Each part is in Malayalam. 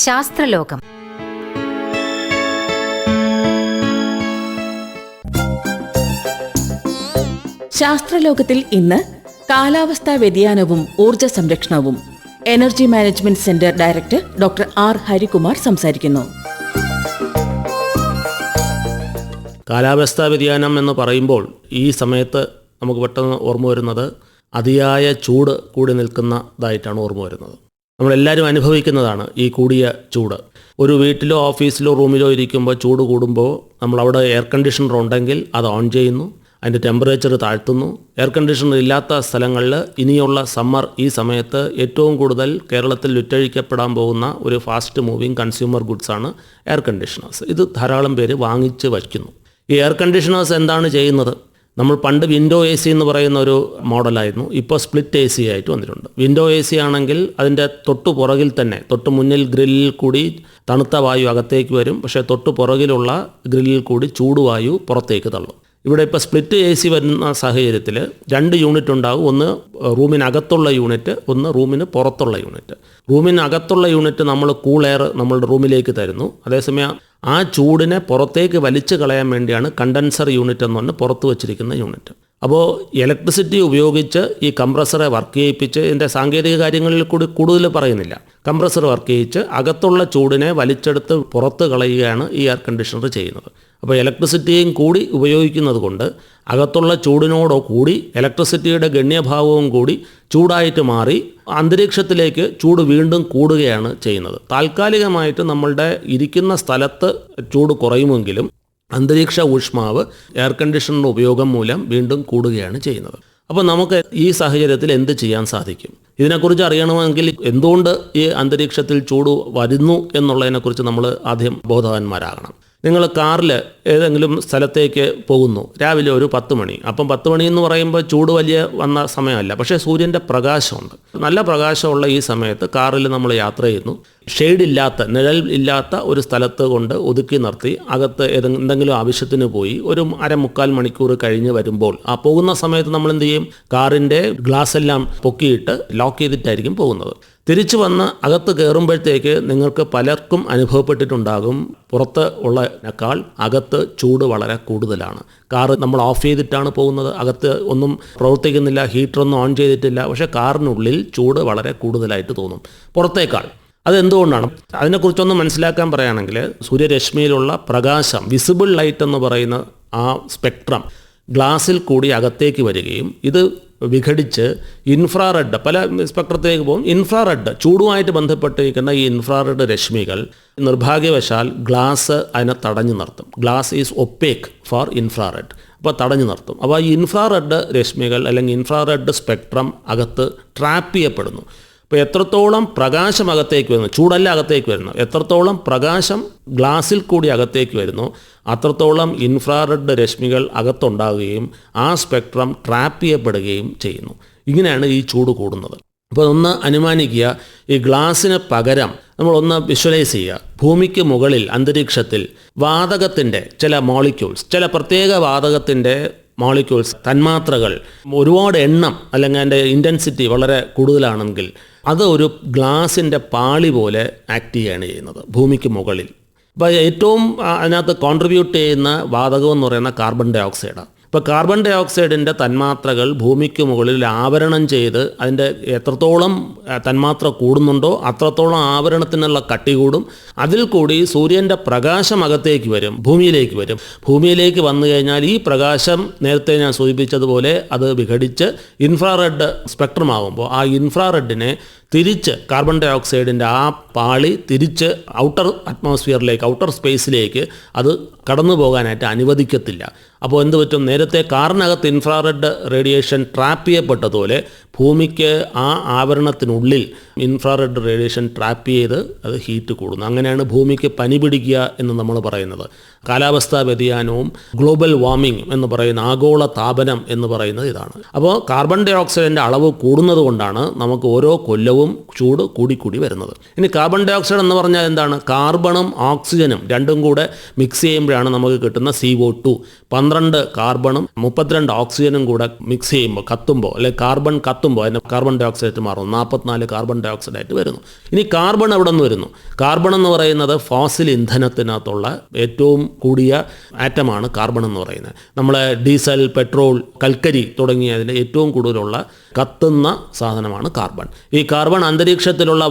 ശാസ്ത്രലോകം. ശാസ്ത്രലോകത്തിൽ ഇന്ന് കാലാവസ്ഥാ വ്യതിയാനവും ഊർജ സംരക്ഷണവും energy management centre director doctor R Harikumar സംസാരിക്കുന്നു. കാലാവസ്ഥാ വ്യതിയാനം എന്ന് പറയുമ്പോൾ ഈ സമയത്ത് നമുക്ക് പെട്ടെന്ന് ഓർമ്മ വരുന്നത് അതിയായ ചൂട് കൂടി നിൽക്കുന്നതായിട്ടാണ് ഓർമ്മ വരുന്നത്. നമ്മളെല്ലാവരും അനുഭവിക്കുന്നതാണ് ഈ കൂടിയ ചൂട്. ഒരു വീട്ടിലോ ഓഫീസിലോ റൂമിലോ ഇരിക്കുമ്പോൾ ചൂട് കൂടുമ്പോൾ നമ്മളവിടെ എയർ കണ്ടീഷണർ ഉണ്ടെങ്കിൽ അത് ഓൺ ചെയ്യുന്നു, അതിൻ്റെ ടെമ്പറേച്ചർ താഴ്ത്തുന്നു. എയർ കണ്ടീഷണർ ഇല്ലാത്ത സ്ഥലങ്ങളിൽ ഇനിയുള്ള സമ്മർ ഈ സമയത്ത് ഏറ്റവും കൂടുതൽ കേരളത്തിൽ വിറ്റഴിക്കപ്പെടാൻ പോകുന്ന ഒരു ഫാസ്റ്റ് മൂവിങ് കൺസ്യൂമർ ഗുഡ്സാണ് എയർ കണ്ടീഷണേഴ്സ്. ഇത് ധാരാളം പേര് വാങ്ങിച്ച് വയ്ക്കുന്നു. ഈ എയർ കണ്ടീഷണേഴ്സ് എന്താണ് ചെയ്യുന്നത്? നമ്മൾ പണ്ട് വിൻഡോ എ സി എന്ന് പറയുന്ന ഒരു മോഡലായിരുന്നു, ഇപ്പോൾ സ്പ്ലിറ്റ് എ സി ആയിട്ട് വന്നിട്ടുണ്ട്. വിൻഡോ എ സി ആണെങ്കിൽ അതിൻ്റെ തൊട്ടു പുറകിൽ തന്നെ, തൊട്ട് മുന്നിൽ ഗ്രില്ലിൽ കൂടി തണുത്ത വായു അകത്തേക്ക് വരും, പക്ഷേ തൊട്ടു പുറകിലുള്ള ഗ്രില്ലിൽ കൂടി ചൂടുവായു പുറത്തേക്ക് തള്ളും. ഇവിടെ ഇപ്പോൾ സ്പ്ലിറ്റ് എ സി വരുന്ന സാഹചര്യത്തിൽ 2 യൂണിറ്റ് ഉണ്ടാകും. ഒന്ന് റൂമിനകത്തുള്ള യൂണിറ്റ്, ഒന്ന് റൂമിന് പുറത്തുള്ള യൂണിറ്റ്. റൂമിനകത്തുള്ള യൂണിറ്റ് നമ്മൾ കൂൾ എയർ നമ്മളുടെ റൂമിലേക്ക് തരുന്നു. അതേസമയം ആ ചൂടിനെ പുറത്തേക്ക് വലിച്ചു കളയാൻ വേണ്ടിയാണ് കണ്ടൻസർ യൂണിറ്റ് എന്ന് പറഞ്ഞ് പുറത്ത് വച്ചിരിക്കുന്ന യൂണിറ്റ്. അപ്പോൾ ഇലക്ട്രിസിറ്റി ഉപയോഗിച്ച് ഈ കംപ്രസറെ വർക്ക് ചെയ്യിപ്പിച്ച്, ഇതിൻ്റെ സാങ്കേതിക കാര്യങ്ങളിൽ കൂടി കൂടുതൽ പറയുന്നില്ല, കംപ്രസർ വർക്ക് ചെയ്യിച്ച് അകത്തുള്ള ചൂടിനെ വലിച്ചെടുത്ത് പുറത്ത് കളയുകയാണ് ഈ എയർ കണ്ടീഷണർ ചെയ്യുന്നത്. അപ്പോൾ ഇലക്ട്രിസിറ്റിയും കൂടി ഉപയോഗിക്കുന്നത് കൊണ്ട് അകത്തുള്ള ചൂടിനോടോ കൂടി ഇലക്ട്രിസിറ്റിയുടെ ഗണ്യഭാഗവും കൂടി ചൂടായിട്ട് മാറി അന്തരീക്ഷത്തിലേക്ക് ചൂട് വീണ്ടും കൂടുകയാണ് ചെയ്യുന്നത്. താൽക്കാലികമായിട്ട് നമ്മളുടെ ഇരിക്കുന്ന സ്ഥലത്ത് ചൂട് കുറയുമെങ്കിലും അന്തരീക്ഷ ഊഷ്മാവ് എയർ കണ്ടീഷണറിൻ്റെ ഉപയോഗം മൂലം വീണ്ടും കൂടുകയാണ് ചെയ്യുന്നത്. അപ്പോൾ നമുക്ക് ഈ സാഹചര്യത്തിൽ എന്ത് ചെയ്യാൻ സാധിക്കും? ഇതിനെക്കുറിച്ച് അറിയണമെങ്കിൽ എന്തുകൊണ്ട് ഈ അന്തരീക്ഷത്തിൽ ചൂട് വരുന്നു എന്നുള്ളതിനെക്കുറിച്ച് നമ്മൾ ആദ്യം ബോധവാന്മാരാകണം. നിങ്ങൾ കാറിൽ ഏതെങ്കിലും സ്ഥലത്തേക്ക് പോകുന്നു, രാവിലെ ഒരു 10 മണി. അപ്പം 10 മണി എന്ന് പറയുമ്പോൾ ചൂട് വലിയ വന്ന സമയമല്ല, പക്ഷേ സൂര്യൻ്റെ പ്രകാശമുണ്ട്. നല്ല പ്രകാശമുള്ള ഈ സമയത്ത് കാറിൽ നമ്മൾ യാത്ര ചെയ്യുന്നു. ഷെയ്ഡില്ലാത്ത, നിഴൽ ഇല്ലാത്ത ഒരു സ്ഥലത്ത് കൊണ്ട് ഒതുക്കി നിർത്തി അകത്ത് എന്തെങ്കിലും ആവശ്യത്തിന് പോയി ഒരു 1/4 മണിക്കൂർ കഴിഞ്ഞ് വരുമ്പോൾ ആ പോകുന്ന സമയത്ത് നമ്മൾ എന്ത് ചെയ്യും? കാറിൻ്റെ ഗ്ലാസ് എല്ലാം പൊക്കിയിട്ട് ലോക്ക് ചെയ്തിട്ടായിരിക്കും പോകുന്നത്. തിരിച്ചു വന്ന് അകത്ത് കയറുമ്പോഴത്തേക്ക് നിങ്ങൾക്ക് പലർക്കും അനുഭവപ്പെട്ടിട്ടുണ്ടാകും, പുറത്ത് ഉള്ളതിനേക്കാൾ അകത്ത് ചൂട് വളരെ കൂടുതലാണ്. കാറ് നമ്മൾ ഓഫ് ചെയ്തിട്ടാണ് പോകുന്നത്, അകത്ത് ഒന്നും പ്രവർത്തിക്കുന്നില്ല, ഹീറ്ററൊന്നും ഓൺ ചെയ്തിട്ടില്ല, പക്ഷേ കാറിനുള്ളിൽ ചൂട് വളരെ കൂടുതലായിട്ട് തോന്നും പുറത്തേക്കാൾ. അതെന്തുകൊണ്ടാണ്? അതിനെക്കുറിച്ചൊന്ന് മനസ്സിലാക്കാൻ പറയുകയാണെങ്കിൽ, സൂര്യരശ്മിയിലുള്ള പ്രകാശം, വിസിബിൾ ലൈറ്റ് എന്ന് പറയുന്ന ആ സ്പെക്ട്രം ഗ്ലാസിൽ കൂടി അകത്തേക്ക് വരികയും ഇത് വിഘടിച്ച് ഇൻഫ്രാറെഡ്, പല സ്പെക്ട്രത്തിലേക്ക് പോകും. ഇൻഫ്രാറെഡ്, ചൂടുമായിട്ട് ബന്ധപ്പെട്ടിരിക്കുന്ന ഈ ഇൻഫ്രാറെഡ് രശ്മികൾ നിർഭാഗ്യവശാൽ ഗ്ലാസ് അതിനെ തടഞ്ഞു നിർത്തും. Glass is opaque for infrared. അപ്പോൾ തടഞ്ഞു നിർത്തും. അപ്പോൾ ഈ ഇൻഫ്രാറെഡ് രശ്മികൾ അല്ലെങ്കിൽ ഇൻഫ്രാറെഡ് സ്പെക്ട്രം അകത്ത് ട്രാപ്പ് ചെയ്യപ്പെടുന്നു. അപ്പോൾ എത്രത്തോളം പ്രകാശം അകത്തേക്ക് വരുന്നു, ചൂടല്ല അകത്തേക്ക് വരുന്നു, എത്രത്തോളം പ്രകാശം ഗ്ലാസിൽ കൂടി അകത്തേക്ക് വരുന്നു അത്രത്തോളം ഇൻഫ്രാറെഡ് രശ്മികൾ അകത്തുണ്ടാകുകയും ആ സ്പെക്ട്രം ട്രാപ്പ് ചെയ്യപ്പെടുകയും ചെയ്യുന്നു. ഇങ്ങനെയാണ് ഈ ചൂട് കൂടുന്നത്. അപ്പോൾ ഒന്ന് അനുമാനിക്കുക, ഈ ഗ്ലാസിന് പകരം നമ്മളൊന്ന് വിഷ്വലൈസ് ചെയ്യുക, ഭൂമിക്ക് മുകളിൽ അന്തരീക്ഷത്തിൽ വാതകത്തിൻ്റെ ചില മോളിക്യൂൾസ്, ചില പ്രത്യേക വാതകത്തിൻ്റെ മോളിക്യൂൾസ്, തന്മാത്രകൾ ഒരുപാട് എണ്ണം അല്ലെങ്കിൽ അതിൻ്റെ ഇൻറ്റൻസിറ്റി വളരെ കൂടുതലാണെങ്കിൽ അത് ഒരു ഗ്ലാസിൻ്റെ പാളി പോലെ ആക്ട് ചെയ്യുകയാണ് ചെയ്യുന്നത് ഭൂമിക്ക് മുകളിൽ. അപ്പോൾ ഏറ്റവും അതിനകത്ത് കോൺട്രിബ്യൂട്ട് ചെയ്യുന്ന വാതകം എന്ന് പറയുന്ന കാർബൺ ഡൈ ഓക്സൈഡാണ്. ഇപ്പോൾ കാർബൺ ഡൈ ഓക്സൈഡിൻ്റെ തന്മാത്രകൾ ഭൂമിക്ക് മുകളിൽ ആവരണം ചെയ്ത് അതിൻ്റെ എത്രത്തോളം തന്മാത്ര കൂടുന്നുണ്ടോ അത്രത്തോളം ആവരണത്തിനുള്ള കട്ടി കൂടും. അതിൽ കൂടി സൂര്യൻ്റെ പ്രകാശം അകത്തേക്ക് വരും, ഭൂമിയിലേക്ക് വരും. ഭൂമിയിലേക്ക് വന്നു കഴിഞ്ഞാൽ ഈ പ്രകാശം നേരത്തെ ഞാൻ സൂചിപ്പിച്ചതുപോലെ അത് വിഘടിച്ച് ഇൻഫ്രാറെഡ് സ്പെക്ട്രം ആകുമ്പോൾ ആ ഇൻഫ്രാറെഡിനെ തിരിച്ച് കാർബൺ ഡൈ ഓക്സൈഡിൻ്റെ ആ പാളി തിരിച്ച് ഔട്ടർ അറ്റ്മോസ്ഫിയറിലേക്ക്, ഔട്ടർ സ്പേസിലേക്ക് അത് കടന്നു പോകാനായിട്ട് അനുവദിക്കത്തില്ല. അപ്പോൾ എന്ത് പറ്റും? നേരത്തെ കാറിനകത്ത് ഇൻഫ്രാറെഡ് റേഡിയേഷൻ ട്രാപ്പ് ചെയ്യപ്പെട്ടതുപോലെ ഭൂമിക്ക് ആ ആവരണത്തിനുള്ളിൽ ഇൻഫ്രാറെഡ് റേഡിയേഷൻ ട്രാപ്പ് ചെയ്ത് അത് ഹീറ്റ് കൂടുന്നു. അങ്ങനെയാണ് ഭൂമിക്ക് പനി പിടിക്കുക എന്ന് നമ്മൾ പറയുന്നത്. കാലാവസ്ഥാ വ്യതിയാനവും ഗ്ലോബൽ വാർമിംഗ് എന്ന് പറയുന്ന ആഗോള താപനം എന്ന് പറയുന്നത് ഇതാണ്. അപ്പോൾ കാർബൺ ഡൈ ഓക്സൈഡിൻ്റെ അളവ് കൂടുന്നത് കൊണ്ടാണ് നമുക്ക് ഓരോ കൊല്ലവും ചൂട് കൂടിക്കൂടി വരുന്നത്. ഇനി കാർബൺ ഡൈ ഓക്സൈഡ് എന്ന് പറഞ്ഞാൽ എന്താണ്? കാർബണും ഓക്സിജനും രണ്ടും കൂടെ മിക്സ് ചെയ്യുമ്പോഴാണ് നമുക്ക് കിട്ടുന്ന CO2. 12 കാർബണും 32 ഓക്സിജനും കൂടെ മിക്സ് ചെയ്യുമ്പോൾ കത്തുമ്പോൾ, അല്ലെങ്കിൽ കാർബൺ കത്തുമ്പോൾ അതിന് കാർബൺ ഡൈ ഓക്സൈഡ് മാറുന്നു. 44 കാർബൺ ഡൈ ഓക്സൈഡ് ആയിട്ട് വരുന്നു. ഇനി കാർബൺ എവിടെ നിന്ന് വരുന്നു? കാർബൺ എന്ന് പറയുന്നത് ഫോസിൽ ഇന്ധനത്തിനകത്തുള്ള ഏറ്റവും കൂടിയ ആറ്റമാണ് കാർബൺ എന്ന് പറയുന്നത്. നമ്മളെ ഡീസൽ, പെട്രോൾ, കൽക്കരി തുടങ്ങിയതിൻ്റെ ഏറ്റവും കൂടുതലുള്ള കത്തുന്ന സാധനമാണ് കാർബൺ. ഈ കാർബൺ അന്തരീക്ഷത്തിലുള്ള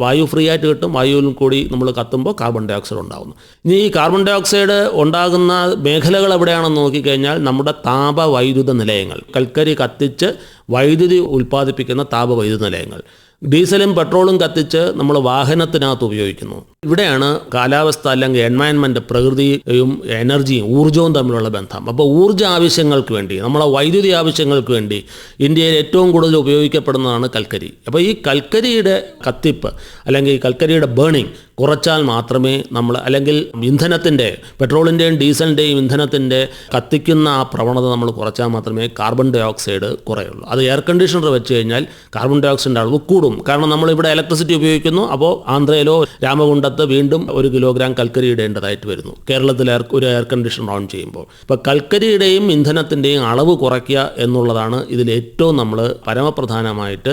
വായു ഫ്രീ ആയിട്ട് കിട്ടും. വായുവിൽ കൂടി നമ്മൾ കത്തുമ്പോൾ കാർബൺ ഡൈ ഓക്സൈഡ് ഉണ്ടാകുന്നു. ഇനി ഈ കാർബൺ ഡൈ ഓക്സൈഡ് ഉണ്ടാകുന്ന മേഖലകൾ എവിടെയാണെന്ന് നോക്കിക്കഴിഞ്ഞാൽ നമ്മുടെ താപവൈദ്യുത നിലയങ്ങൾ, കൽക്കരി കത്തിച്ച് വൈദ്യുതി ഉൽപ്പാദിപ്പിക്കുന്ന താപവൈദ്യുത നിലയങ്ങൾ, ഡീസലും പെട്രോളും കത്തിച്ച് നമ്മൾ വാഹനത്തിനകത്ത് ഉപയോഗിക്കുന്നു. ഇവിടെയാണ് കാലാവസ്ഥ അല്ലെങ്കിൽ എൻവയൺമെൻറ്റ്, പ്രകൃതിയും എനർജിയും ഊർജ്ജവും തമ്മിലുള്ള ബന്ധം. അപ്പോൾ ഊർജ്ജ ആവശ്യങ്ങൾക്ക് വേണ്ടി, നമ്മളെ വൈദ്യുതി ആവശ്യങ്ങൾക്ക് വേണ്ടി ഇന്ത്യയിൽ ഏറ്റവും കൂടുതൽ ഉപയോഗിക്കപ്പെടുന്നതാണ് കൽക്കരി. അപ്പോൾ ഈ കൽക്കരിയുടെ കത്തിപ്പ് അല്ലെങ്കിൽ കൽക്കരിയുടെ ബേണിംഗ് കുറച്ചാൽ മാത്രമേ നമ്മൾ, അല്ലെങ്കിൽ ഇന്ധനത്തിൻ്റെ, പെട്രോളിൻ്റെയും ഡീസലിൻ്റെയും ഇന്ധനത്തിൻ്റെ കത്തിക്കുന്ന ആ പ്രവണത നമ്മൾ കുറച്ചാൽ മാത്രമേ കാർബൺ ഡൈ ഓക്സൈഡ് കുറയുള്ളൂ. അത് എയർ കണ്ടീഷണർ വെച്ച് കഴിഞ്ഞാൽ കാർബൺ ഡൈ ഓക്സൈഡിൻ്റെ അളവ് കൂടും. കാരണം നമ്മളിവിടെ ഇലക്ട്രിസിറ്റി ഉപയോഗിക്കുന്നു. അപ്പോൾ ആന്ധ്രയിലോ രാമകുണ്ടത്ത് വീണ്ടും 1 കിലോഗ്രാം കൽക്കരി ഇടേണ്ടതായിട്ട് വരുന്നു ഒരു എയർ കണ്ടീഷണർ ഓൺ ചെയ്യുമ്പോൾ. ഇപ്പോൾ കൽക്കരിയുടെയും ഇന്ധനത്തിൻ്റെയും അളവ് കുറയ്ക്കുക എന്നുള്ളതാണ് ഇതിൽ ഏറ്റവും നമ്മൾ പരമപ്രധാനമായിട്ട്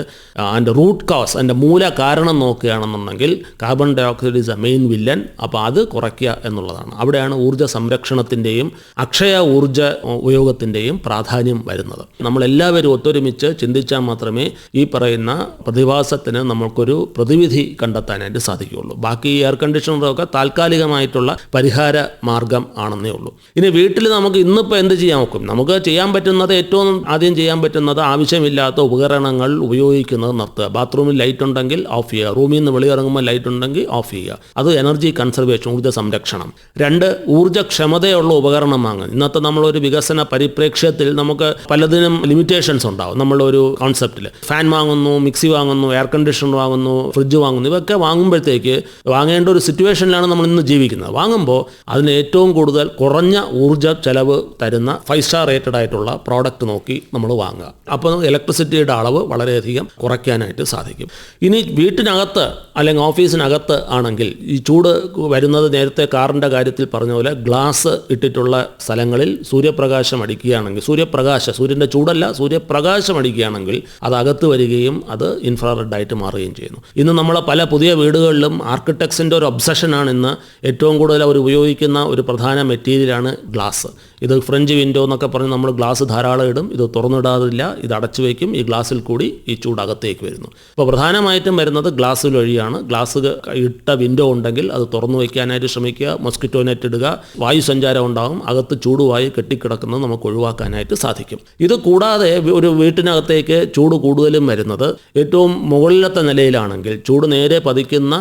അതിൻ്റെ റൂട്ട് കോസ്, അതിൻ്റെ മൂല കാരണം നോക്കുകയാണെന്നുണ്ടെങ്കിൽ carbon dioxide is a main villain. അപ്പോൾ അത് കുറയ്ക്കുക എന്നുള്ളതാണ്. അവിടെയാണ് ഊർജ്ജ സംരക്ഷണത്തിൻ്റെയും അക്ഷയ ഊർജ്ജ ഉപയോഗത്തിൻ്റെയും പ്രാധാന്യം വരുന്നത്. നമ്മളെല്ലാവരും ഒത്തൊരുമിച്ച് ചിന്തിച്ചാൽ മാത്രമേ ഈ പറയുന്ന പ്രതിഭാസത്തിന് നമുക്കൊരു പ്രതിവിധി കണ്ടെത്താനായിട്ട് സാധിക്കുകയുള്ളൂ. ബാക്കി എയർ കണ്ടീഷണറൊക്കെ താൽക്കാലികമായിട്ടുള്ള പരിഹാര മാർഗം ആണെന്നേ ഉള്ളൂ. ഇനി വീട്ടിൽ നമുക്ക് ഇന്നിപ്പോൾ എന്ത് ചെയ്യാൻ നോക്കും? നമുക്ക് ചെയ്യാൻ പറ്റുന്നത്, ഏറ്റവും ആദ്യം ചെയ്യാൻ പറ്റുന്നത് ആവശ്യമില്ലാത്ത ഉപകരണങ്ങൾ ഉപയോഗിക്കുന്നത് നിർത്തുക. ബാത്റൂമിൽ ലൈറ്റ് ഉണ്ടെങ്കിൽ ഓഫ് ചെയ്യുക. റൂമിൽ നിന്ന് വെളിയിറങ്ങുമ്പോൾ ലൈറ്റ് ഉണ്ടെങ്കിൽ ഓഫ് ചെയ്യുക. അത് എനർജി കൺസർവേഷൻ, ഊർജ്ജ സംരക്ഷണം. 2, ഊർജ്ജക്ഷമതയുള്ള ഉപകരണം വാങ്ങുക. ഇന്നത്തെ നമ്മളൊരു വികസന പരിപ്രേക്ഷ്യത്തിൽ നമുക്ക് പലതിനും ലിമിറ്റേഷൻസ് ഉണ്ടാവും. നമ്മളൊരു കോൺസെപ്റ്റിൽ ഫാൻ വാങ്ങുന്നു, മിക്സി വാങ്ങുന്നു, എയർ കണ്ടീഷണർ വാങ്ങുന്നു, ഫ്രിഡ്ജ് വാങ്ങുന്നു. ഇതൊക്കെ വാങ്ങുമ്പോഴത്തേക്ക് വാങ്ങേണ്ട ഒരു സിറ്റുവേഷനിലാണ് നമ്മൾ ഇന്ന് ജീവിക്കുന്നത്. വാങ്ങുമ്പോൾ അതിന് ഏറ്റവും കൂടുതൽ കുറഞ്ഞ ഊർജ്ജ ചെലവ് തരുന്ന 5 സ്റ്റാർ റേറ്റഡ് ആയിട്ടുള്ള പ്രോഡക്റ്റ് നോക്കി നമ്മൾ വാങ്ങുക. അപ്പോൾ ഇലക്ട്രിസിറ്റിയുടെ അളവ് വളരെയധികം കുറയ്ക്കാനായിട്ട് സാധിക്കും. ഇനി വീട്ടിനകത്ത് അല്ലെങ്കിൽ ഓഫീസിനകത്ത് ആണെങ്കിൽ ഈ ചൂട് വരുന്നത്, നേരത്തെ കാറിൻ്റെ കാര്യത്തിൽ പറഞ്ഞ പോലെ ഗ്ലാസ് ഇട്ടിട്ടുള്ള സ്ഥലങ്ങളിൽ സൂര്യപ്രകാശം അടിക്കുകയാണെങ്കിൽ, സൂര്യൻ്റെ ചൂടല്ല, സൂര്യപ്രകാശം അടിക്കുകയാണെങ്കിൽ അത് അകത്ത് വരികയും അത് ഇൻഫ്രാറെഡ് ആയിട്ട് മാറുകയും ചെയ്യുന്നു. ഇന്ന് നമ്മളെ പല പുതിയ വീടുകളിലും ആർക്കിടെക്ട്സിൻ്റെ ഒരു ഒബ്സഷനാണ് ഇന്ന് ഏറ്റവും കൂടുതൽ അവർ ഉപയോഗിക്കുന്ന ഒരു പ്രധാന മെറ്റീരിയലാണ് ഗ്ലാസ്. ഇത് ഫ്രഞ്ച് വിൻഡോ എന്നൊക്കെ പറഞ്ഞ് നമ്മൾ ഗ്ലാസ് ധാരാളം ഇടും. ഇത് തുറന്നിടാറില്ല, ഇത് അടച്ചു വയ്ക്കും. ഈ ഗ്ലാസ്സിൽ കൂടി ഈ ചൂട് അകത്തേക്ക് വരുന്നു. അപ്പോൾ പ്രധാനമായിട്ടും വരുന്നത് ഗ്ലാസ്സിൽ വഴിയാണ്. ഗ്ലാസ് ഇട്ട വിൻഡോ ഉണ്ടെങ്കിൽ അത് തുറന്നു വയ്ക്കാനായിട്ട് ശ്രമിക്കുക. മൊസ്കിറ്റോ നെറ്റ് ഇടുക. വായു സഞ്ചാരം ഉണ്ടാകും. അകത്ത് ചൂടുവായി കെട്ടിക്കിടക്കുന്നത് നമുക്ക് ഒഴിവാക്കാനായിട്ട് സാധിക്കും. ഇത് കൂടാതെ ഒരു വീട്ടിനകത്തേക്ക് ചൂട് കൂടുതലും വരുന്നത് ഏറ്റവും മുകളിലത്തെ നിലയിലാണെങ്കിൽ, ചൂട് നേരെ പതിക്കുന്ന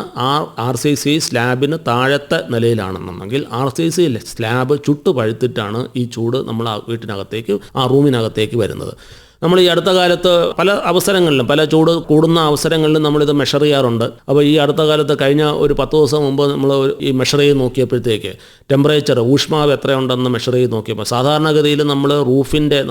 RCC സ്ലാബിന് താഴത്തെ നിലയിലാണെന്നുണ്ടെങ്കിൽ RCC സ്ലാബ് ചുട്ടു പഴുത്തിട്ടാണ് ഈ ചൂട് നമ്മൾ ആ വീട്ടിനകത്തേക്ക്, ആ റൂമിനകത്തേക്ക് വരുന്നത്. നമ്മൾ ഈ അടുത്ത കാലത്ത് പല അവസരങ്ങളിലും, പല ചൂട് കൂടുന്ന അവസരങ്ങളിലും നമ്മളിത് മെഷർ ചെയ്യാറുണ്ട്. അപ്പോൾ ഈ അടുത്ത കാലത്ത് കഴിഞ്ഞ ഒരു 10 ദിവസം മുമ്പ് നമ്മൾ ഈ മെഷർ ചെയ്ത് നോക്കിയപ്പോഴത്തേക്ക് ടെമ്പറേച്ചർ, ഊഷ്മാവ് എത്രയുണ്ടെന്ന് മെഷർ ചെയ്ത് നോക്കിയപ്പോൾ സാധാരണഗതിയിൽ നമ്മൾ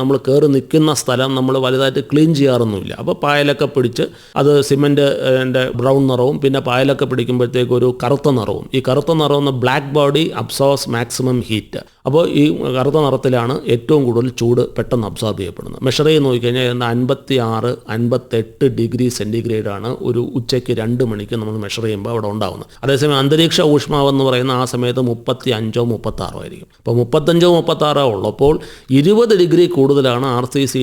നമ്മൾ കയറി നിൽക്കുന്ന സ്ഥലം നമ്മൾ വലുതായിട്ട് ക്ലീൻ ചെയ്യാറൊന്നുമില്ല. അപ്പോൾ പായലൊക്കെ പിടിച്ച് അത് സിമെൻറ്റിൻ്റെ ബ്രൗൺ നിറവും പിന്നെ പായലൊക്കെ പിടിക്കുമ്പോഴത്തേക്ക് ഒരു കറുത്ത നിറവും. ഈ കറുത്ത നിറം black body absorbs maximum heat. അപ്പോൾ ഈ കറുത്ത നിറത്തിലാണ് ഏറ്റവും കൂടുതൽ ചൂട് പെട്ടെന്ന് അബ്സോർബ് ചെയ്യപ്പെടുന്നത്. മെഷർ ചെയ്ത് നോക്കിക്കഴിഞ്ഞാൽ 56-58 ഡിഗ്രി സെൻറ്റിഗ്രേഡാണ് ഒരു ഉച്ചയ്ക്ക് 2 മണിക്ക് നമ്മൾ മെഷർ ചെയ്യുമ്പോൾ അവിടെ ഉണ്ടാകുന്നത്. അതേസമയം അന്തരീക്ഷ ഊഷ്മാവെന്ന് പറയുന്ന ആ സമയത്ത് 35-36 ആയിരിക്കും. അപ്പോൾ 35-36 ഉള്ളപ്പോൾ 20 ഡിഗ്രി കൂടുതലാണ് RCC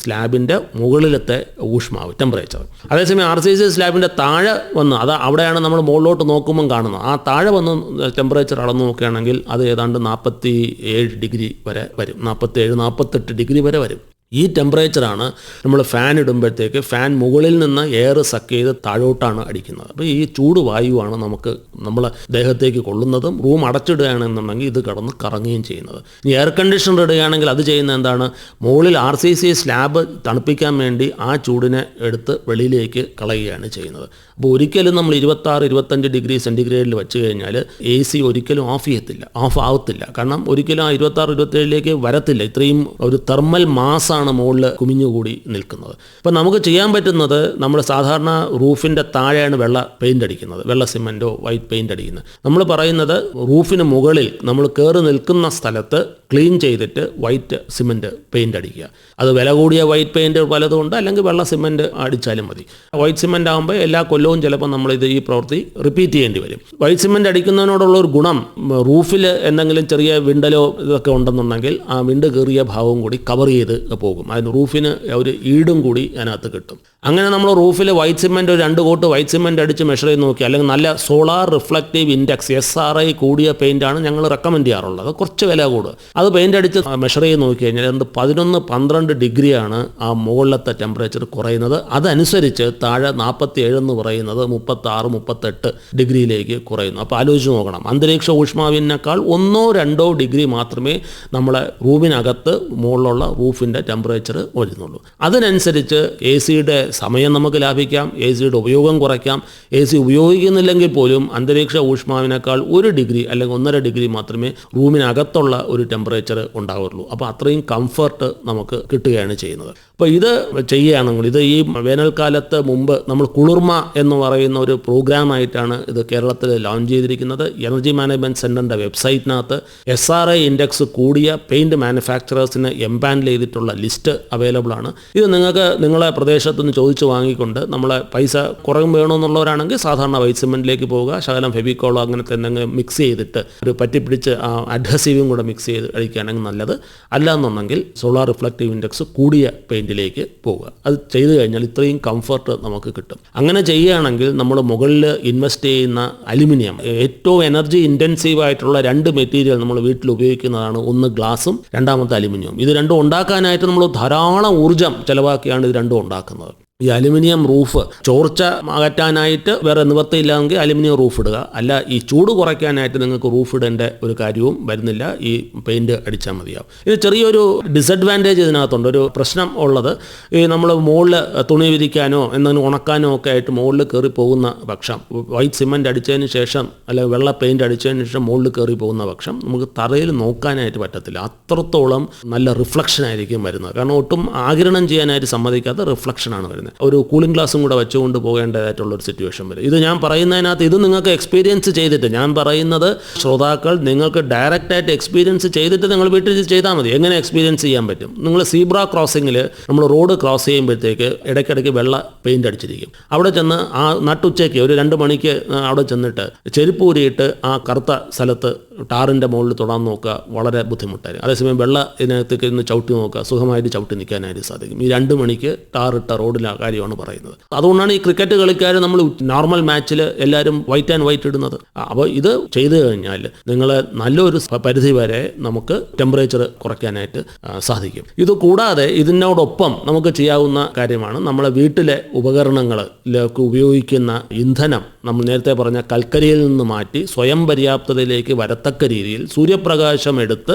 സ്ലാബിൻ്റെ മുകളിലത്തെ ഊഷ്മാവ്, ടെമ്പറേച്ചർ. അതേസമയം RCC സ്ലാബിൻ്റെ താഴെ വന്ന്, അവിടെയാണ് നമ്മൾ മുകളിലോട്ട് നോക്കുമ്പം കാണുന്നത്. ആ താഴെ വന്ന് ടെമ്പറേച്ചർ അളന്ന് നോക്കുകയാണെങ്കിൽ അത് ഏതാണ്ട് 47 ഡിഗ്രി വരെ വരും. 47-48 ഡിഗ്രി വരെ വരും. ഈ ടെമ്പറേച്ചറാണ് നമ്മൾ ഫാൻ ഇടുമ്പോഴത്തേക്ക് ഫാൻ മുകളിൽ നിന്ന് എയർ സക്ക് ചെയ്ത് താഴോട്ടാണ് അടിക്കുന്നത്. അപ്പോൾ ഈ ചൂട് വായുവാണ് നമുക്ക് നമ്മളെ ദേഹത്തേക്ക് കൊള്ളുന്നതും റൂം അടച്ചിടുകയാണെന്നുണ്ടെങ്കിൽ ഇത് കിടന്ന് കറങ്ങുകയും ചെയ്യുന്നത്. ഈ എയർ കണ്ടീഷണർ ഇടുകയാണെങ്കിൽ അത് ചെയ്യുന്ന എന്താണ്, മുകളിൽ RCC സ്ലാബ് തണുപ്പിക്കാൻ വേണ്ടി ആ ചൂടിനെ എടുത്ത് വെളിയിലേക്ക് കളയുകയാണ് ചെയ്യുന്നത്. അപ്പോൾ ഒരിക്കലും നമ്മൾ 26-25 ഡിഗ്രി സെൻറ്റിഗ്രേഡിൽ വെച്ച് കഴിഞ്ഞാൽ AC ഒരിക്കലും ഓഫ് ആവത്തില്ല. കാരണം ഒരിക്കലും ആ 26-27 വരത്തില്ല. ഇത്രയും ഒരു തെർമൽ മാസാണ് മുകളിൽ കുമിഞ്ഞുകൂടി നിൽക്കുന്നത്. അപ്പോൾ നമുക്ക് ചെയ്യാൻ പറ്റുന്നത്, നമ്മൾ സാധാരണ റൂഫിൻ്റെ താഴെയാണ് വെള്ള പെയിൻ്റ് അടിക്കുന്നത്, വെള്ള സിമെൻറ്റോ വൈറ്റ് പെയിൻ്റ് അടിക്കുന്നത്. നമ്മൾ പറയുന്നത് റൂഫിന് മുകളിൽ നമ്മൾ കയറി നിൽക്കുന്ന സ്ഥലത്ത് ക്ലീൻ ചെയ്തിട്ട് വൈറ്റ് സിമെൻറ്റ് പെയിൻ്റ് അടിക്കുക. അത് വില കൂടിയ വൈറ്റ് പെയിൻറ്റ് പലതുകൊണ്ട്, അല്ലെങ്കിൽ വെള്ള സിമെൻറ്റ് അടിച്ചാലും മതി. വൈറ്റ് സിമെൻറ്റ് ആകുമ്പോൾ എല്ലാ കൊല്ലവും ചിലപ്പോൾ നമ്മളിത് ഈ പ്രവൃത്തി റിപ്പീറ്റ് ചെയ്യേണ്ടി വരും. വൈറ്റ് സിമെൻറ്റ് അടിക്കുന്നതിനോടുള്ള ഒരു ഗുണം, റൂഫിൽ എന്തെങ്കിലും ചെറിയ വിണ്ടലോ ഇതൊക്കെ ഉണ്ടെന്നുണ്ടെങ്കിൽ ആ വിണ്ട് കയറിയ ഭാഗവും കൂടി കവർ ചെയ്ത് പോകും. അതിന് റൂഫിന് ഒരു ഈടും കൂടി അതിനകത്ത് കിട്ടും. അങ്ങനെ നമ്മൾ റൂഫിൽ വൈറ്റ് സിമെൻറ്റ് ഒരു 2 കോട്ട് വൈറ്റ് സിമെൻറ്റ് അടിച്ച് മെഷർ ചെയ്ത് നോക്കി, അല്ലെങ്കിൽ നല്ല സോളാർ റിഫ്ലക്റ്റീവ് ഇൻഡെക്സ് SRI കൂടിയ പെയിൻ്റാണ് ഞങ്ങൾ റെക്കമെൻഡ് ചെയ്യാറുള്ളത്. അത് കുറച്ച് വില കൂടും. അത് പെയിൻ്റ് അടിച്ച് മെഷർ ചെയ്ത് നോക്കി കഴിഞ്ഞാൽ 11-12 ഡിഗ്രിയാണ് ആ മുകളിലത്തെ ടെമ്പറേച്ചർ കുറയുന്നത്. അതനുസരിച്ച് താഴെ 47 എന്ന് പറയുന്നത് 36-38 ഡിഗ്രിയിലേക്ക് കുറയുന്നു. അപ്പോൾ ആലോചിച്ച് നോക്കണം, അന്തരീക്ഷ ഊഷ്മാവിനേക്കാൾ 1-2 ഡിഗ്രി മാത്രമേ നമ്മളെ റൂമിനകത്ത് മുകളിലുള്ള റൂഫിൻ്റെ ടെമ്പറേച്ചർ വരുന്നുള്ളൂ. അതിനനുസരിച്ച് AC-യുടെ സമയം നമുക്ക് ലാഭിക്കാം, AC-യുടെ ഉപയോഗം കുറയ്ക്കാം. AC ഉപയോഗിക്കുന്നില്ലെങ്കിൽ പോലും അന്തരീക്ഷ ഊഷ്മാവിനേക്കാൾ 1 ഡിഗ്രി അല്ലെങ്കിൽ 1.5 ഡിഗ്രി മാത്രമേ റൂമിനകത്തുള്ള ഒരു ടെമ്പറേച്ചർ ഉണ്ടാവുള്ളൂ. അപ്പോൾ അത്രയും കംഫർട്ട് നമുക്ക് കിട്ടുകയാണ് ചെയ്യുന്നത്. അപ്പോൾ ഇത് ചെയ്യുകയാണെങ്കിൽ, ഇത് ഈ വേനൽക്കാലത്ത് മുമ്പ് നമ്മൾ കുളിർമ എന്ന് പറയുന്ന ഒരു പ്രോഗ്രാമായിട്ടാണ് ഇത് കേരളത്തിൽ ലോഞ്ച് ചെയ്തിരിക്കുന്നത്. എനർജി മാനേജ്മെൻറ്റ് സെൻറ്ററിൻ്റെ വെബ്സൈറ്റിനകത്ത് SRI ഇൻഡെക്സ് കൂടിയ പെയിൻറ്റ് മാനുഫാക്ചറേഴ്സിന് എംപാനൽ ചെയ്തിട്ടുള്ള ലിസ്റ്റ് അവൈലബിൾ ആണ്. ഇത് നിങ്ങൾക്ക് നിങ്ങളെ പ്രദേശത്തുനിന്ന് ചോദിച്ച് വാങ്ങിക്കൊണ്ട്, നമ്മളെ പൈസ കുറവ് വേണമെന്നുള്ളവരാണെങ്കിൽ സാധാരണ വൈറ്റ് സിമെൻറ്റിലേക്ക് പോവുക, ശകലം ഫെവിക്കോളോ അങ്ങനത്തെ എന്തെങ്കിലും മിക്സ് ചെയ്തിട്ട് ഒരു പറ്റിപ്പിടിച്ച് അഡ്ഹസീവും കൂടെ മിക്സ് ചെയ്ത് അടിക്കുകയാണെങ്കിൽ നല്ലത്. അല്ലാന്നുണ്ടെങ്കിൽ സോളാർ റിഫ്ലക്റ്റീവ് ഇൻഡെക്സ് കൂടിയ പെയിൻറ്റിലേക്ക് പോവുക. അത് ചെയ്തു കഴിഞ്ഞാൽ ഇത്രയും കംഫർട്ട് നമുക്ക് കിട്ടും. അങ്ങനെ ചെയ്യുകയാണെങ്കിൽ നമ്മൾ മുകളിൽ ഇൻവെസ്റ്റ് ചെയ്യുന്ന അലുമിനിയം, ഏറ്റവും എനർജി ഇൻറ്റൻസീവ് ആയിട്ടുള്ള 2 മെറ്റീരിയൽ നമ്മൾ വീട്ടിൽ ഉപയോഗിക്കുന്നതാണ്. ഒന്ന് ഗ്ലാസും, രണ്ടാമത്തെ അലുമിനിയം. ഇത് രണ്ടും ഉണ്ടാക്കാനായിട്ട് നമ്മൾ ധാരാളം ഊർജ്ജം ചിലവാക്കിയാണ് ഇത് രണ്ടും ഉണ്ടാക്കുന്നത്. ഈ അലുമിനിയം റൂഫ് ചോർച്ച അകറ്റാനായിട്ട് വേറെ നിവർത്തിയില്ലെങ്കിൽ അലുമിനിയം റൂഫ് ഇടുക. അല്ല, ഈ ചൂട് കുറയ്ക്കാനായിട്ട് നിങ്ങൾക്ക് റൂഫ് ഇടേണ്ട ഒരു കാര്യവും വരുന്നില്ല, ഈ പെയിൻറ്റ് അടിച്ചാൽ മതിയാവും. ഇത് ചെറിയൊരു ഡിസഡ്വാൻറ്റേജ് ഇതിനകത്തുണ്ട്. ഒരു പ്രശ്നം ഉള്ളത്, ഈ നമ്മൾ മുകളിൽ തുണി വിരിക്കാനോ എന്തെങ്കിലും ഉണക്കാനോ ഒക്കെ ആയിട്ട് മുകളിൽ കയറി പോകുന്ന പക്ഷം, വൈറ്റ് സിമെൻറ്റ് അടിച്ചതിന് ശേഷം അല്ലെങ്കിൽ വെള്ള പെയിൻറ്റ് അടിച്ചതിന് ശേഷം മുകളിൽ കയറി പോകുന്ന പക്ഷം നമുക്ക് തറയിൽ നോക്കാനായിട്ട് പറ്റത്തില്ല. അത്രത്തോളം നല്ല റിഫ്ലക്ഷൻ ആയിരിക്കും വരുന്നത്. കാരണം ഒട്ടും ആഗിരണം ചെയ്യാനായിട്ട് സമ്മതിക്കാത്ത റിഫ്ലക്ഷനാണ് വരുന്നത്. ഒരു കൂളിംഗ് ഗ്ലാസും കൂടെ വെച്ചുകൊണ്ട് പോകേണ്ടതായിട്ടുള്ളൊരു സിറ്റുവേഷൻ വരും. ഇത് ഞാൻ പറയുന്നതിനകത്ത് ഇത് നിങ്ങൾക്ക് എക്സ്പീരിയൻസ് ചെയ്തിട്ട്, ഞാൻ പറയുന്നത് ശ്രോതാക്കൾ നിങ്ങൾക്ക് ഡയറക്റ്റായിട്ട് എക്സ്പീരിയൻസ് ചെയ്തിട്ട് നിങ്ങൾ വീട്ടിൽ ചെയ്താൽ മതി. എങ്ങനെ എക്സ്പീരിയൻസ് ചെയ്യാൻ പറ്റും? നിങ്ങൾ സീബ്ര ക്രോസിങ്ങിൽ നമ്മൾ റോഡ് ക്രോസ് ചെയ്യുമ്പോഴത്തേക്ക് ഇടയ്ക്കിടയ്ക്ക് വെള്ള പെയിൻ്റ് അടിച്ചിരിക്കും. അവിടെ ചെന്ന് ആ നട്ടുച്ചയ്ക്ക് ഒരു 2 മണിക്ക് അവിടെ ചെന്നിട്ട് ചെരുപ്പ് ഊരിയിട്ട് ആ കറുത്ത സ്ഥലത്ത് ടാറിൻ്റെ മുകളിൽ തൊടാൻ നോക്കുക, വളരെ ബുദ്ധിമുട്ടായിരിക്കും. അതേസമയം വെള്ള ഇതിനകത്തേക്ക് ഇന്ന് ചവിട്ടി നോക്കുക, സുഖമായിട്ട് ചവിട്ടി നിൽക്കാനായിട്ട് സാധിക്കും. ഈ 2 മണിക്ക് ടാറിട്ട റോഡിലാണ് കാര്യമാണ് പറയുന്നത്. അതുകൊണ്ടാണ് ഈ ക്രിക്കറ്റ് കളിക്കാർ നമ്മൾ നോർമൽ മാച്ചിൽ എല്ലാവരും വൈറ്റ് ആൻഡ് വൈറ്റ് ഇടുന്നത്. അപ്പോൾ ഇത് ചെയ്തു കഴിഞ്ഞാൽ നിങ്ങൾ നല്ലൊരു പരിധി വരെ നമുക്ക് ടെമ്പറേച്ചർ കുറയ്ക്കാനായിട്ട് സാധിക്കും. ഇത് കൂടാതെ ഇതിനോടൊപ്പം നമുക്ക് ചെയ്യാവുന്ന കാര്യമാണ്, നമ്മളെ വീട്ടിലെ ഉപകരണങ്ങളിലേക്ക് ഉപയോഗിക്കുന്ന ഇന്ധനം നമ്മൾ നേരത്തെ പറഞ്ഞ കൽക്കരിയിൽ നിന്ന് മാറ്റി സ്വയം പര്യാപ്തതയിലേക്ക് വരത്തക്ക രീതിയിൽ സൂര്യപ്രകാശം എടുത്ത്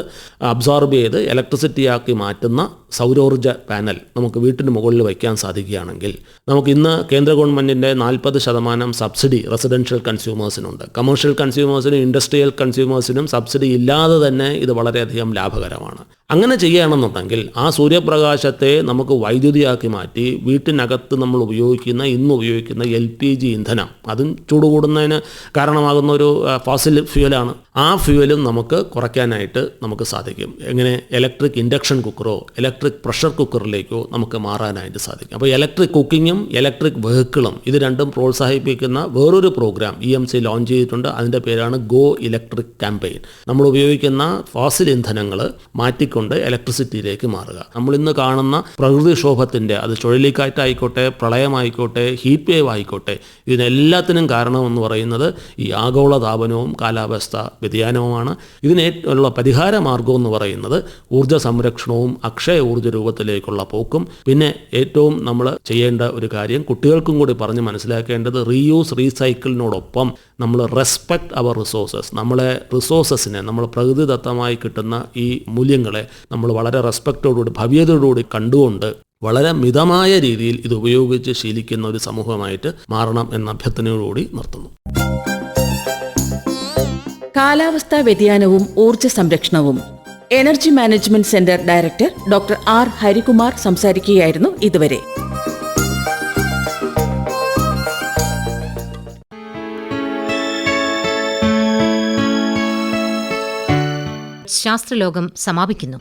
അബ്സോർബ് ചെയ്ത് ഇലക്ട്രിസിറ്റിയാക്കി മാറ്റുന്ന സൗരോർജ്ജ പാനൽ നമുക്ക് വീട്ടിന് മുകളിൽ വയ്ക്കാൻ സാധിക്കുകയാണെങ്കിൽ, നമുക്ക് ഇന്ന് കേന്ദ്ര ഗവൺമെൻറ്റിൻ്റെ 40% സബ്സിഡി റെസിഡൻഷ്യൽ കൺസ്യൂമേഴ്സിനുണ്ട്. കമേഴ്ഷ്യൽ കൺസ്യൂമേഴ്സിനും ഇൻഡസ്ട്രിയൽ കൺസ്യൂമേഴ്സിനും സബ്സിഡി ഇല്ലാതെ തന്നെ ഇത് വളരെയധികം ലാഭകരമാണ്. അങ്ങനെ ചെയ്യുകയാണെന്നുണ്ടെങ്കിൽ ആ സൂര്യപ്രകാശത്തെ നമുക്ക് വൈദ്യുതിയാക്കി മാറ്റി വീട്ടിനകത്ത് നമ്മൾ ഇന്ന് ഉപയോഗിക്കുന്ന LPG ഇന്ധനം, അതും ചൂട് കൂടുന്നതിന് കാരണമാകുന്ന ഒരു ഫോസിൽ ഫ്യൂവലാണ്. ആ ഫ്യൂവലും നമുക്ക് കുറയ്ക്കാനായിട്ട് നമുക്ക് സാധിക്കും. എങ്ങനെ? ഇലക്ട്രിക് ഇൻഡക്ഷൻ കുക്കറോ ഇലക്ട്രിക് പ്രഷർ കുക്കറിലേക്കോ നമുക്ക് മാറാനായിട്ട് സാധിക്കും. അപ്പോൾ ഇലക്ട്രിക് കുക്കിങ്ങും ഇലക്ട്രിക് വെഹിക്കിളും ഇത് രണ്ടും പ്രോത്സാഹിപ്പിക്കുന്ന വേറൊരു പ്രോഗ്രാം EMC ലോഞ്ച് ചെയ്തിട്ടുണ്ട്. അതിൻ്റെ പേരാണ് ഗോ ഇലക്ട്രിക് ക്യാമ്പയിൻ. നമ്മൾ ഉപയോഗിക്കുന്ന ഫോസിൽ ഇന്ധനങ്ങൾ മാറ്റി മാറ്റിക്കൊണ്ട് ഇലക്ട്രിസിറ്റിയിലേക്ക് മാറുക. നമ്മളിന്ന് കാണുന്ന പ്രകൃതിക്ഷോഭത്തിൻ്റെ, അത് ചുഴലിക്കാറ്റായിക്കോട്ടെ, പ്രളയമായിക്കോട്ടെ, ഹീറ്റ് വേവ് ആയിക്കോട്ടെ, ഇതിനെല്ലാത്തിനും കാരണമെന്ന് പറയുന്നത് ഈ ആഗോളതാപനവും കാലാവസ്ഥ വ്യതിയാനവുമാണ്. ഇതിനുള്ള പരിഹാര മാർഗം എന്ന് പറയുന്നത് ഊർജ്ജ സംരക്ഷണവും അക്ഷയ ഊർജ്ജ രൂപത്തിലേക്കുള്ള പോക്കും. പിന്നെ ഏറ്റവും നമ്മൾ ചെയ്യേണ്ട ഒരു കാര്യം, കുട്ടികൾക്കും കൂടി പറഞ്ഞ് മനസ്സിലാക്കേണ്ടത്, റീയൂസ് റീസൈക്കിളിനോടൊപ്പം നമ്മൾ റെസ്പെക്ട് അവർ റിസോഴ്സസ്, നമ്മളെ റിസോഴ്സസിനെ, നമ്മൾ പ്രകൃതിദത്തമായി കിട്ടുന്ന ഈ മൂല്യങ്ങളെ നമ്മൾ വളരെ റെസ്പെക്റ്റോടുകൂടി, ഭവ്യതയോടുകൂടി കണ്ടുകൊണ്ട് വളരെ മിതമായ രീതിയിൽ ഇത് ഉപയോഗിച്ച് ശീലിക്കുന്ന ഒരു സമൂഹമായിട്ട് മാറണം എന്ന അഭ്യർത്ഥനയോടുകൂടി നിർത്തുന്നു. കാലാവസ്ഥാ വ്യതിയാനവും ഊർജ്ജ സംരക്ഷണവും energy management centre director doctor R Harikumar സംസാരിക്കുകയായിരുന്നു ഇതുവരെ. ശാസ്ത്രലോകം സമാപിക്കുന്നു.